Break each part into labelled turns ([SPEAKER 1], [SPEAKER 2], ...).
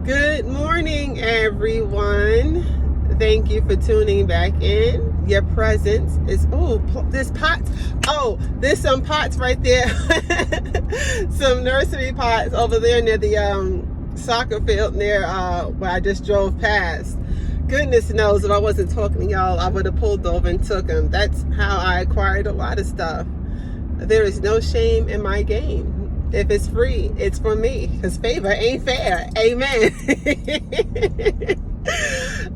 [SPEAKER 1] Good morning, everyone. Thank you for tuning back in. Your presence is, there's pots. Oh, there's some pots right there. Some nursery pots over there near the soccer field near where I just drove past. Goodness knows if I wasn't talking to y'all, I would have pulled over and took them. That's how I acquired a lot of stuff. There is no shame in my game. If it's free, it's for me, because favor ain't fair. Amen.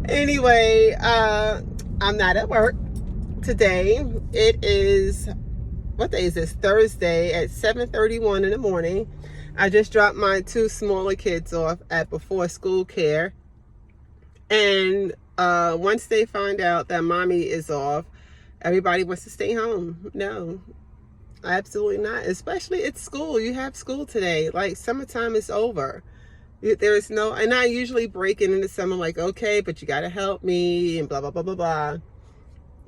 [SPEAKER 1] Anyway, I'm not at work today. It is, what day is this? Thursday at 7:31 in the morning. I just dropped my two smaller kids off at before school care. And once they find out that mommy is off, everybody wants to stay home. No. Absolutely not. Especially at school. You have school today. Like, summertime is over. There is no, and I usually break it into summer like, okay, but you got to help me and blah, blah, blah, blah, blah.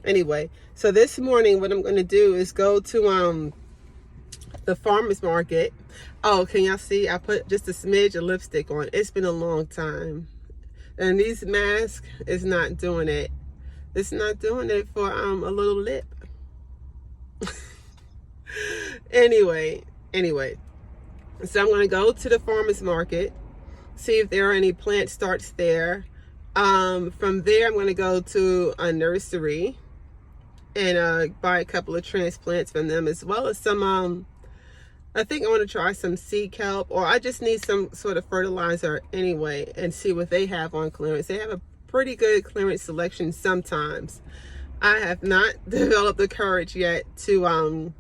[SPEAKER 1] Anyway, so this morning what I'm going to do is go to the farmer's market. Oh, can y'all see? I put just a smidge of lipstick on. It's been a long time. And these masks is not doing it. It's not doing it for a little lip. Anyway, so I'm going to go to the farmer's market, see if there are any plant starts there. From there, I'm going to go to a nursery and buy a couple of transplants from them, as well as some, I think I want to try some seed kelp, or I just need some sort of fertilizer anyway, and see what they have on clearance. They have a pretty good clearance selection sometimes. I have not developed the courage yet to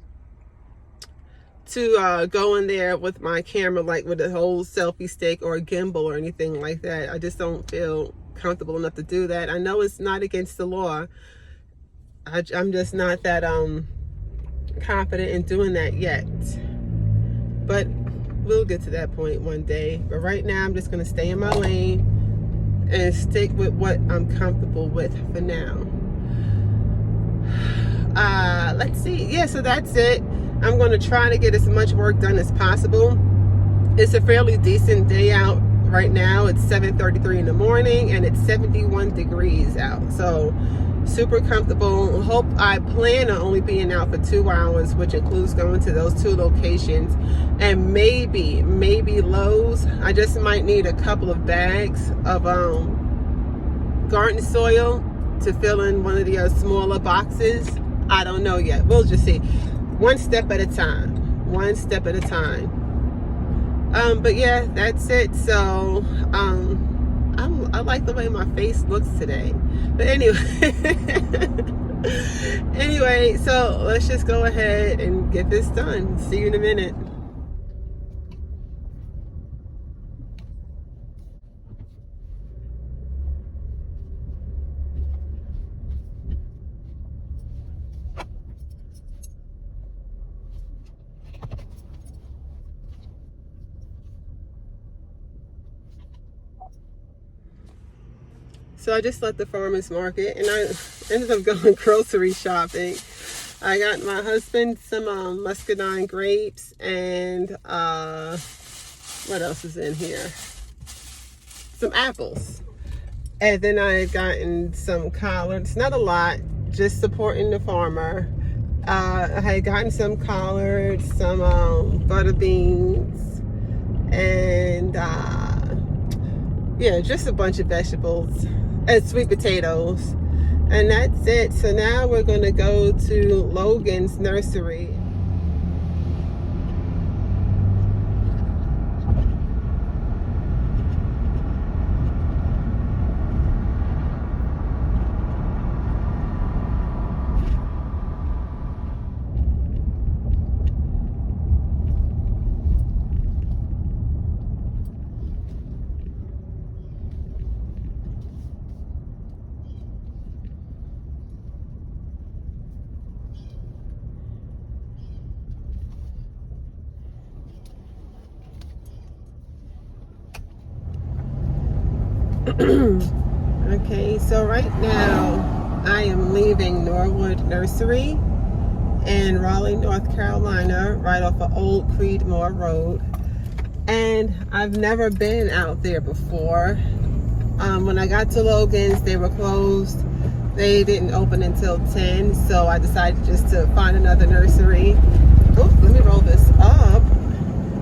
[SPEAKER 1] go in there with my camera, like with a whole selfie stick or a gimbal or anything like that. I just don't feel comfortable enough to do that. I know it's not against the law. I'm just not that confident in doing that yet. But we'll get to that point one day. But right now, I'm just going to stay in my lane and stick with what I'm comfortable with for now. Let's see. Yeah, so that's it. I'm going to try to get as much work done as possible. It's a fairly decent day out right now. It's 7:33 in the morning and it's 71 degrees out. So super comfortable. I plan on only being out for 2 hours, which includes going to those two locations and maybe Lowe's. I just might need a couple of bags of garden soil to fill in one of the smaller boxes. I don't know yet. We'll just see. One step at a time. But yeah, that's it. So I like the way my face looks today. But anyway, so let's just go ahead and get this done. See you in a minute. So I just left the farmer's market and I ended up going grocery shopping. I got my husband some muscadine grapes and what else is in here? Some apples. And then I had gotten some collards, not a lot, just supporting the farmer. I had gotten some collards, some butter beans, and yeah, just a bunch of vegetables and sweet potatoes. And that's it. So now we're going to go to Logan's nursery. Okay, so right now I am leaving Norwood Nursery in Raleigh, North Carolina, right off of Old Creedmoor Road. And I've never been out there before. When I got to Logan's, they were closed. They didn't open until 10, so I decided just to find another nursery. Oh, let me roll this up.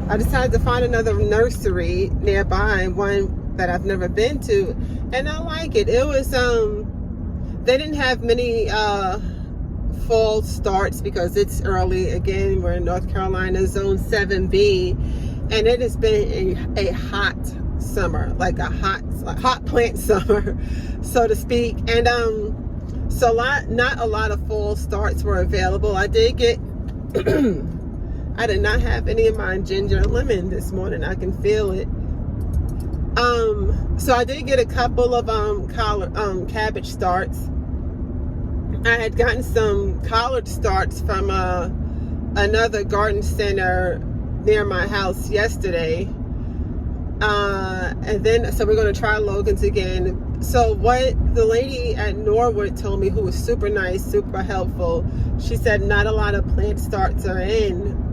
[SPEAKER 1] I decided to find another nursery nearby, one that I've never been to, and I like it. It was, they didn't have many fall starts because it's early. Again, we're in North Carolina, zone 7B, and it has been a hot summer, like a hot plant summer, so to speak. And so not a lot of fall starts were available. I did get I did not have any of my ginger and lemon this morning. I can feel it. So I did get a couple of cabbage starts. I had gotten some collard starts from another garden center near my house yesterday. And then, so we're going to try Logan's again. So what the lady at Norwood told me, who was super nice, super helpful, she said not a lot of plant starts are in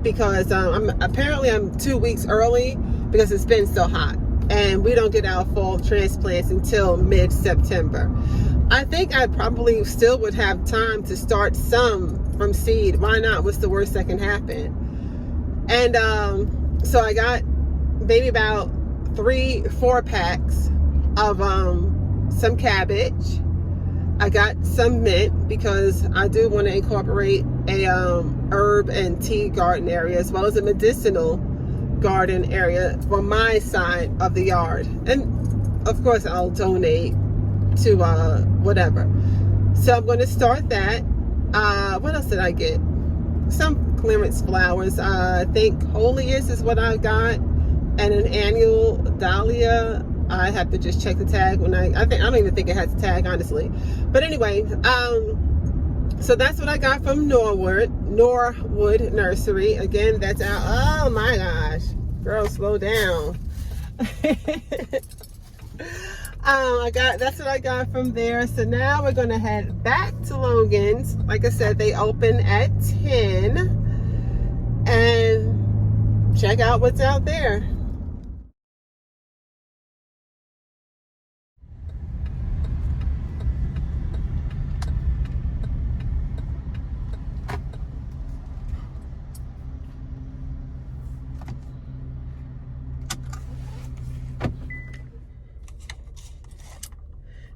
[SPEAKER 1] because I'm 2 weeks early because it's been so hot. And we don't get our fall transplants until mid-September. I think I probably still would have time to start some from seed. Why not? What's the worst that can happen? And so I got maybe about 3-4 packs of some cabbage. I got some mint because I do want to incorporate a herb and tea garden area as well as a medicinal garden area for my side of the yard. And of course I'll donate to whatever. So I'm going to start that. What else did I get? Some clearance flowers. I think Holiest is what I got, and an annual dahlia. I have to just check the tag when I don't even think it has a tag, honestly. But anyway, so that's what I got from Norwood Nursery. Again, that's out. Oh my gosh, girl, slow down. That's what I got from there. So now we're gonna head back to Logan's. Like I said, they open at 10, and check out what's out there.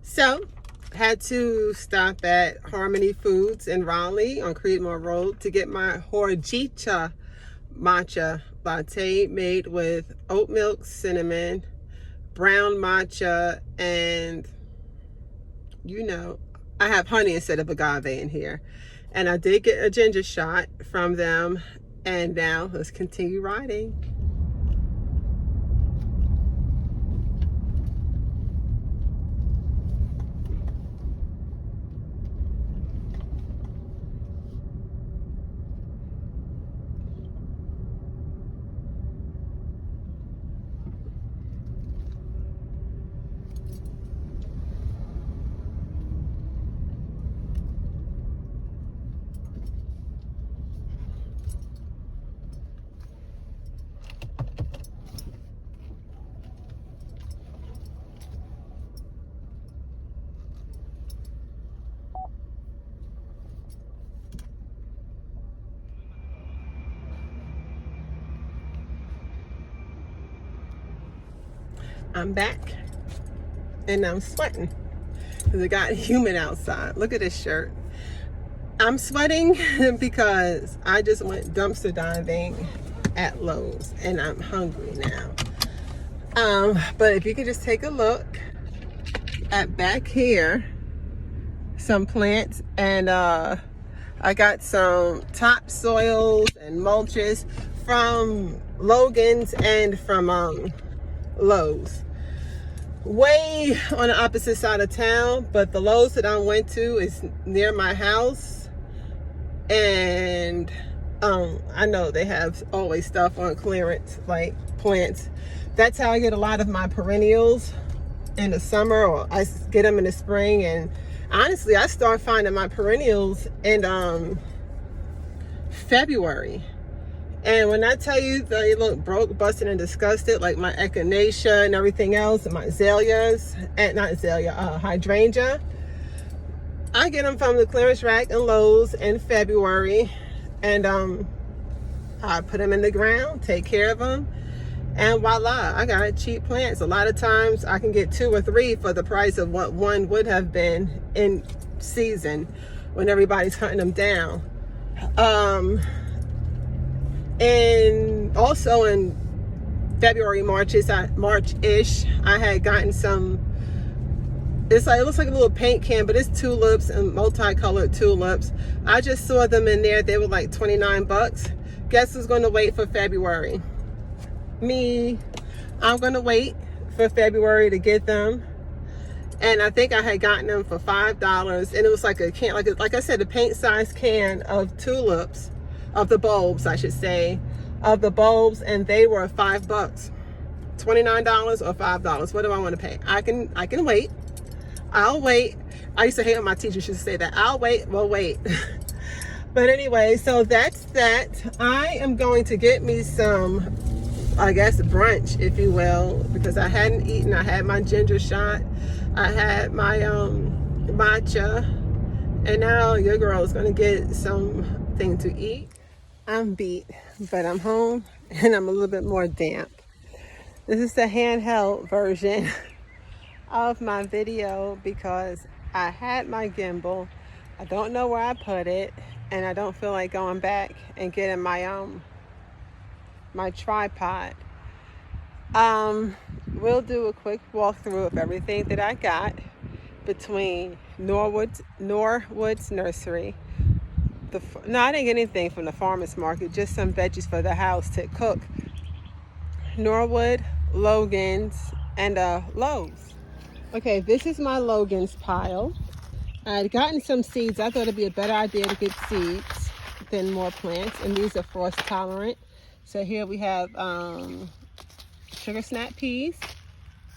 [SPEAKER 1] So, had to stop at Harmony Foods in Raleigh on Creedmoor Road to get my Horchata matcha latte made with oat milk, cinnamon, brown matcha, and I have honey instead of agave in here. And I did get a ginger shot from them. And now let's continue riding. I'm back and I'm sweating because it got humid outside. Look at this shirt. I'm sweating because I just went dumpster diving at Lowe's and I'm hungry now. But if you could just take a look at back here, some plants, and I got some topsoils and mulches from Logan's and from Lowe's. Way on the opposite side of town, but the Lowe's that I went to is near my house, and I know they have always stuff on clearance, like plants. That's how I get a lot of my perennials in the summer, or I get them in the spring. And honestly, I start finding my perennials in February. And when I tell you they look broke, busted, and disgusted, like my echinacea and everything else, and my azaleas, and not azalea, hydrangea, I get them from the clearance rack and Lowe's in February, and I put them in the ground, take care of them, and voila, I got cheap plants. A lot of times I can get 2 or 3 for the price of what one would have been in season when everybody's hunting them down. And also in February, March-ish, I had gotten some, it looks like a little paint can, but it's tulips and multicolored tulips. I just saw them in there. They were like 29 bucks. Guess who's going to wait for February? Me. I'm going to wait for February to get them. And I think I had gotten them for $5, and it was like a can, like I said, a paint size can of tulips, of the bulbs, I should say, of the bulbs, and they were $5, $29 or $5. What do I want to pay? I can wait. I'll wait. I used to hate when my teachers used to say that. I'll wait. Well, wait. But anyway, so that's that. I am going to get me some, I guess, brunch, if you will, because I hadn't eaten. I had my ginger shot. I had my matcha, and now your girl is going to get something to eat. I'm beat, but I'm home, and I'm a little bit more damp. This is the handheld version of my video because I had my gimbal. I don't know where I put it, and I don't feel like going back and getting my my tripod. We'll do a quick walkthrough of everything that I got between Norwood's Nursery. No, I didn't get anything from the farmer's market, just some veggies for the house to cook. Norwood, Logan's, and Lowe's. Okay, this is my Logan's pile. I had gotten some seeds. I thought it'd be a better idea to get seeds than more plants, and these are frost tolerant. So here we have sugar snap peas,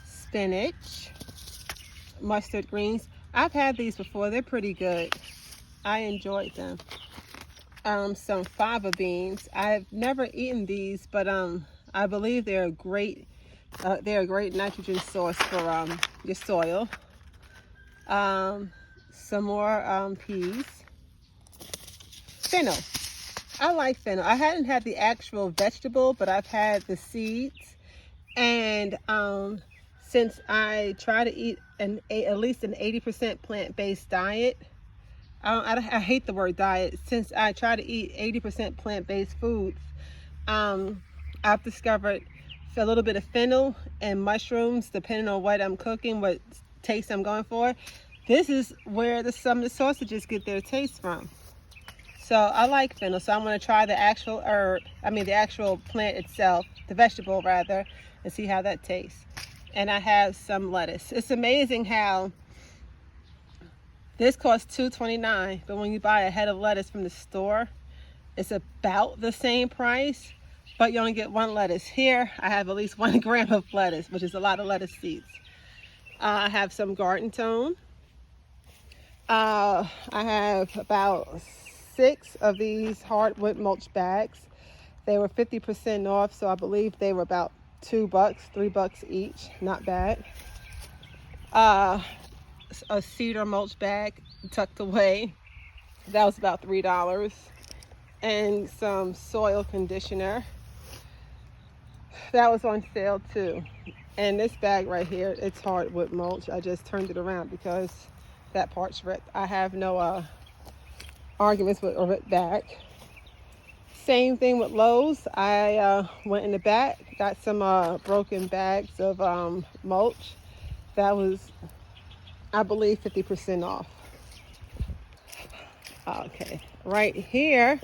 [SPEAKER 1] spinach, mustard greens. I've had these before. They're pretty good. I enjoyed them. Some fava beans. I've never eaten these, but I believe they're a great nitrogen source for your soil. Some more peas. Fennel. I like fennel. I hadn't had the actual vegetable, but I've had the seeds. And since I try to eat at least an 80% plant-based diet, I hate the word diet. Since I try to eat 80% plant-based foods, I've discovered a little bit of fennel and mushrooms, depending on what I'm cooking, what taste I'm going for. This is where some of the sausages get their taste from. So I like fennel, so I'm going to try the actual the actual plant itself, the vegetable rather, and see how that tastes. And I have some lettuce. It's amazing how this costs $2.29, but when you buy a head of lettuce from the store, it's about the same price, but you only get 1 lettuce. Here, I have at least 1 gram of lettuce, which is a lot of lettuce seeds. I have some garden tone. I have about 6 of these hardwood mulch bags. They were 50% off, so I believe they were about $2, $3 each. Not bad. A cedar mulch bag tucked away. That was about $3. And some soil conditioner. That was on sale too. And this bag right here, it's hardwood mulch. I just turned it around because that part's ripped. I have no arguments with a ripped bag. Same thing with Lowe's. I went in the back, got some broken bags of mulch. That was, I believe, 50% off. Okay, right here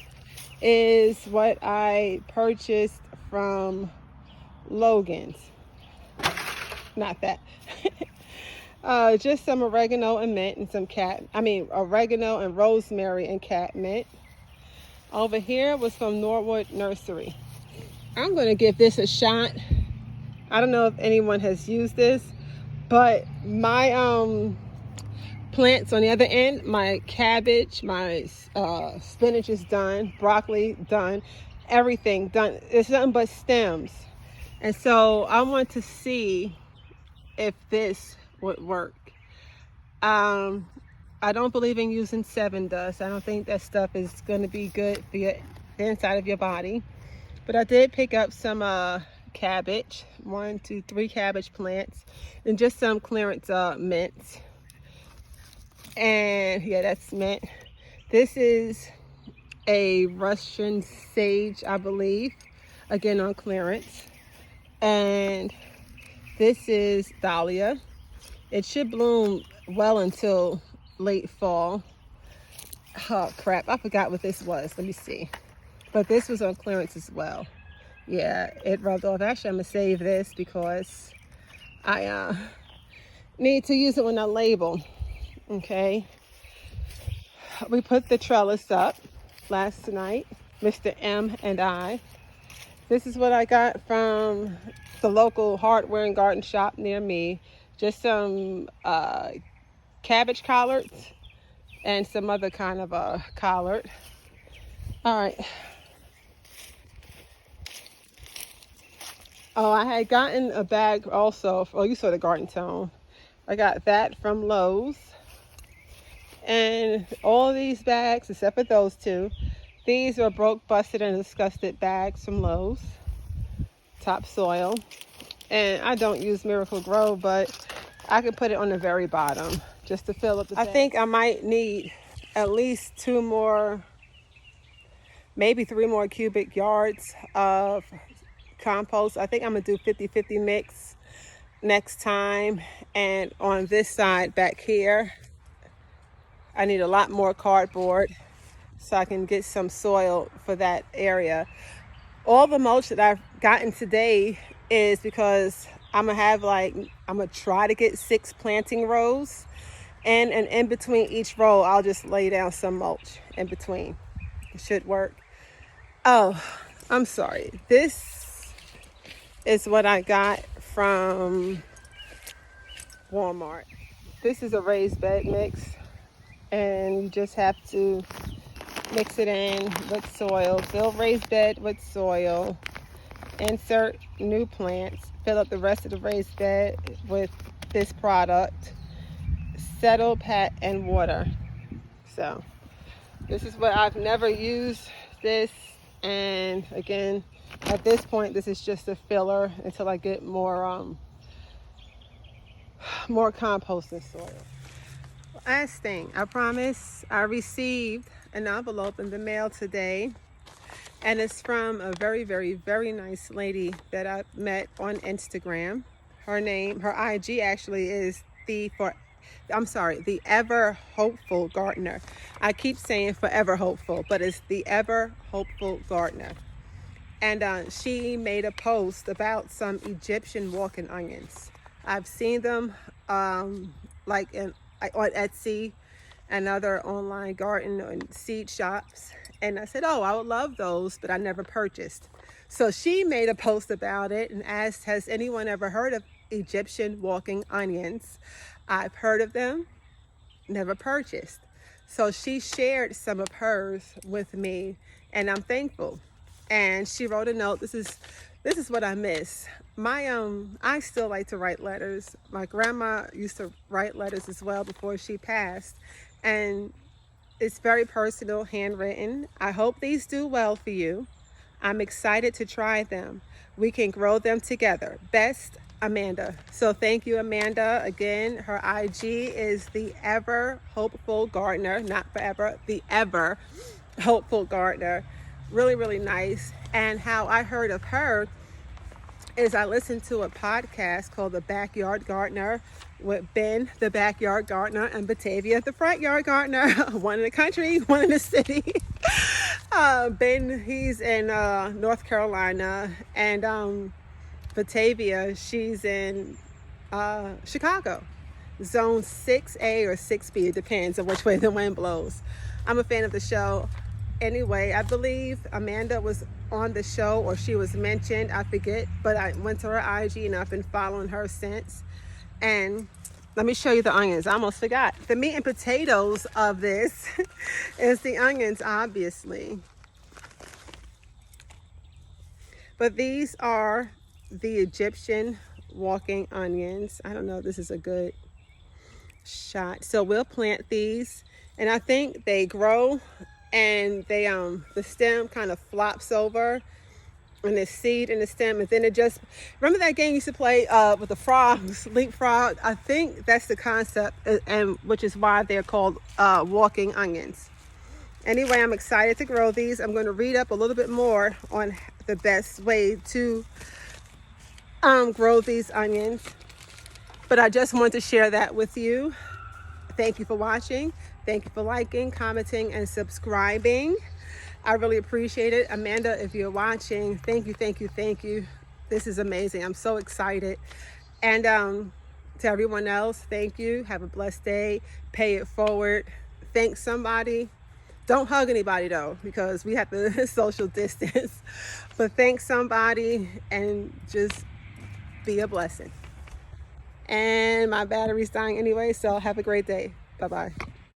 [SPEAKER 1] is what I purchased from Logan's. Not that. Just some oregano and mint and some oregano and rosemary and catmint. Over here was from Norwood Nursery. I'm going to give this a shot. I don't know if anyone has used this, but my plants on the other end, my cabbage, my spinach is done, broccoli done, everything done. It's nothing but stems. And so I want to see if this would work. I don't believe in using 7 dust. I don't think that stuff is going to be good for the inside of your body. But I did pick up some cabbage, 1, 2, 3 cabbage plants, and just some clearance mints. And yeah, that's mint. This is a Russian sage, I believe, again on clearance. And this is dahlia. It should bloom well until late fall. Oh crap, I forgot what this was. Let me see. But this was on clearance as well. Yeah, it rubbed off. Actually, I'm gonna save this because I need to use it when I label. Okay. We put the trellis up last night, Mr. M and I. This is what I got from the local hardware and garden shop near me. Just some cabbage collards and some other kind of a collard. All right. Oh, I had gotten a bag also. Oh, you saw the garden tone. I got that from Lowe's. And all these bags, except for those 2, these are broke, busted, and disgusted bags from Lowe's. Topsoil. And I don't use Miracle Grow, but I can put it on the very bottom just to fill up the bag. I think I might need at least 2 more, maybe 3 more cubic yards of compost. I think I'm gonna do 50-50 mix next time. And on this side back here, I need a lot more cardboard so I can get some soil for that area. All the mulch that I've gotten today is because I'm gonna try to get 6 planting rows, and in between each row I'll just lay down some mulch in between. It should work. Oh, I'm sorry. This is what I got from Walmart. This is a raised bed mix, and you just have to mix it in with soil. Fill raised bed with soil. Insert new plants. Fill up the rest of the raised bed with this product. Settle, pat, and water. So this is what I've never used this, and again, at this point, this is just a filler until I get more composting soil. Last thing, I promise, I received an envelope in the mail today, and it's from a very, very, very nice lady that I met on Instagram. Her IG actually is the Ever Hopeful Gardener. I keep saying Forever Hopeful, but it's the Ever Hopeful Gardener. And she made a post about some Egyptian walking onions. I've seen them on Etsy and other online garden and seed shops. And I said, oh, I would love those, but I never purchased. So she made a post about it and asked, has anyone ever heard of Egyptian walking onions? I've heard of them, never purchased. So she shared some of hers with me, and I'm thankful. And she wrote a note. This is what I miss. I still like to write letters. My grandma used to write letters as well before she passed, and it's very personal, handwritten. I hope these do well for you. I'm excited to try them. We can grow them together. Best, Amanda. So thank you, Amanda. Again, her IG is the Ever Hopeful Gardener, not forever, the Ever Hopeful Gardener. Really, really nice. And how I heard of her is I listened to a podcast called The Backyard Gardener with Ben, the Backyard Gardener, and Batavia, the Front Yard Gardener, one in the country, one in the city. Ben, he's in North Carolina, and Batavia, she's in Chicago, zone 6A or 6B, it depends on which way the wind blows. I'm a fan of the show. Anyway, I believe Amanda was on the show, or she was mentioned, I forget, but I went to her IG and I've been following her since. And let me show you the onions. I almost forgot. The meat and potatoes of this is the onions, obviously. But these are the Egyptian walking onions. I don't know if this is a good shot. So we'll plant these, and I think they grow, and they the stem kind of flops over, and there's seed in the stem, and then it just, remember that game you used to play with the frogs, leapfrog? I think that's the concept, and which is why they're called walking onions. Anyway, I'm excited to grow these. I'm going to read up a little bit more on the best way to grow these onions, but I just wanted to share that with you. Thank you for watching. Thank you for liking, commenting, and subscribing. I really appreciate it. Amanda, if you're watching, thank you, thank you, thank you. This is amazing. I'm so excited. And to everyone else, thank you. Have a blessed day. Pay it forward. Thank somebody. Don't hug anybody though, because we have to social distance. But thank somebody and just be a blessing. And my battery's dying anyway, so have a great day. Bye-bye.